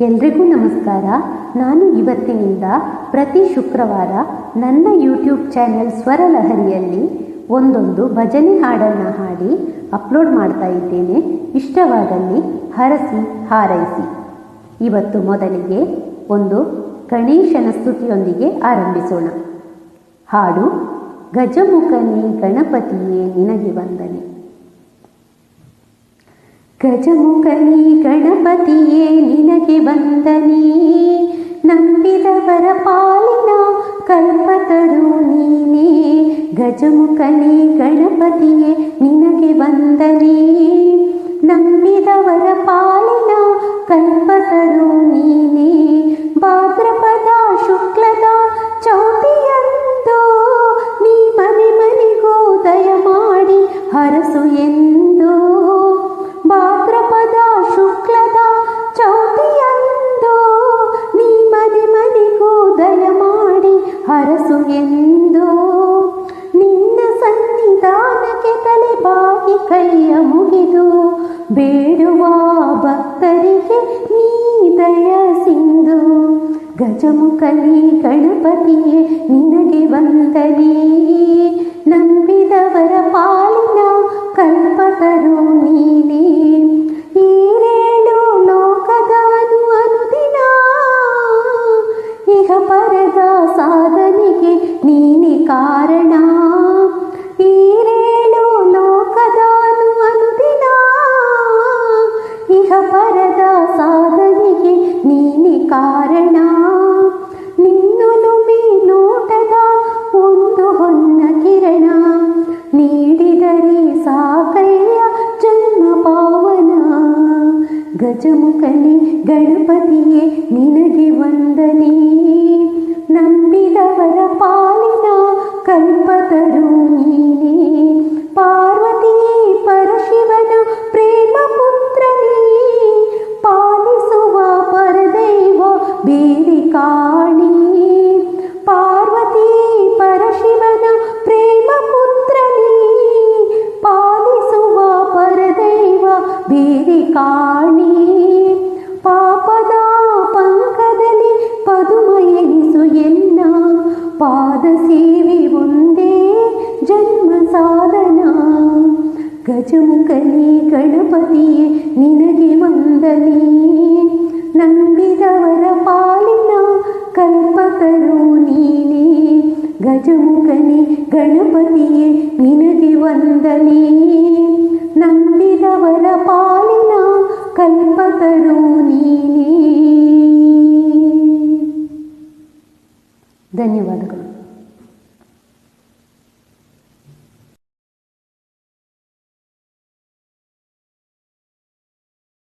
ಎಲ್ರಿಗೂ ನಮಸ್ಕಾರ. ನಾನು ಇವತ್ತಿನಿಂದ ಪ್ರತಿ ಶುಕ್ರವಾರ ನನ್ನ ಯೂಟ್ಯೂಬ್ ಚಾನೆಲ್ ಸ್ವರಲಹರಿಯಲ್ಲಿ ಒಂದೊಂದು ಭಜನೆ ಹಾಡನ್ನು ಹಾಡಿ ಅಪ್ಲೋಡ್ ಮಾಡ್ತಾ ಇದ್ದೇನೆ. ಇಷ್ಟವಾದಲ್ಲಿ ಹರಸಿ ಹಾರೈಸಿ. ಇವತ್ತು ಮೊದಲಿಗೆ ಒಂದು ಗಣೇಶನ ಸ್ತುತಿಯೊಂದಿಗೆ ಆರಂಭಿಸೋಣ. ಹಾಡು ಗಜಮುಖನೇ ಗಣಪತಿಯೇ ನಿನಗೆ ವಂದನೆ. ಗಜಮುಖನೇ ಗಣಪತಿಯೇ ನಿನಗೆ ವಂದನೆ, ನಂಬಿದವರ ಪಾಲಿನ ಕಲ್ಪತರು ನೀನೇ. ಗಜಮುಖನೇ ಗಣಪತಿಯೇ ನಿನಗೆ ವಂದನೆ, ನಂಬಿದವರ ಪಾಲಿನ ಕಲ್ಪತರು ನೀನೇ. ಭಾದ್ರಪದ ಶುಕ್ಲದ ಚೌತಿಯಂದು ನೀ ಮನೆ ಮನೆಗೂ ದಯ ಮಾಡಿ ಹರಸು ಎಂದು. ಭಾದ್ರಪದ ಶುಕ್ಲದ ಚೌತಿಯಂದು ನೀ ಮನೆ ಮನೆಗೂ ದಯ ಮಾಡಿ ಹರಸು ಎಂದು. ನಿನ್ನ ಸನ್ನಿಧಾನಕ್ಕೆ ತಲೆ ಬಾಗಿ ಕೈಯ ಮುಗಿದು ಬೇಡುವ ಭಕ್ತರಿಗೆ ನೀ ದಯ ಸಿಂಧು. ಗಜಮುಖನೇ ಗಣಪತಿಯೇ ನಿನಗೆ ವಂದನೆ, ನಂಬಿದವರ ಪಾಲಿನ ಕಲ್ಪತರು ನೀನೇ. ಈರೇಳು ಲೋಕದ ಅನುದಿನ ಇಹ ಪರದ ಸಾಧನೆಗೆ ನೀನೇ ಕಾರಣ. ಈರೇಳು ಲೋಕದ ಅನುದಿನ ಇಹ ಪರದ ಸಾಧನೆಗೆ ನೀನೇ ಕಾರಣ. ನಿನ್ನೊಲುಮೆ ನೋಟದ ಒಂದು ಹೊನ್ನ ಕಿರಣ ನೀಡಿದರೆ ಸಾಕಯ್ಯ ಜನ್ಮ ಪಾವನ. ಗಜಮುಖನೇ ಗಣಪತಿಯೇ ನಿನಗೆ ವಂದನೆ, ನಂಬಿದವರ ಪಾಲಿನ ಕಲ್ಪತರು ನೀನೇ. ಪಾರ್ವತಿ ಪರಶಿವನ ಪ್ರೇಮ ಪುತ್ರನೇ, ಪಾಲಿಸುವ ಪರದೈವ ಬೇರೆ ಕಾಣಿ. ಪಾರ್ವತಿ ಪರಶಿವನ ಪ್ರೇಮ ಪುತ್ರನೇ, ಪಾಲಿಸುವ ಪರದೈವ ಬೇರೆ ಕಾಣಿ. ಪಾಪದ ಪಂಕದಲ್ಲಿ ಪದುಮ ಎನಿಸು ಎನ್ನ, ಪಾದ ಸೇವೆ ಒಂದೇ ಜನ್ಮ ಸಾಧನ. ಗಜಮುಖನೇ ಗಣಪತಿಯೇ ನಿನಗೆ ವಂದನೆ, ನಂಬಿದವರ ಪಾಲಿನ ಕಲ್ಪತರು ನೀನೇ. ಗಜಮುಖನೇ ಗಣಪತಿಯೇ ನಿನಗೆ ವಂದನೆ, ನಂಬಿದವರ ಪಾಲಿನ ಕಲ್ಪತರು ನೀನೇ. ಧನ್ಯವಾದಗಳು.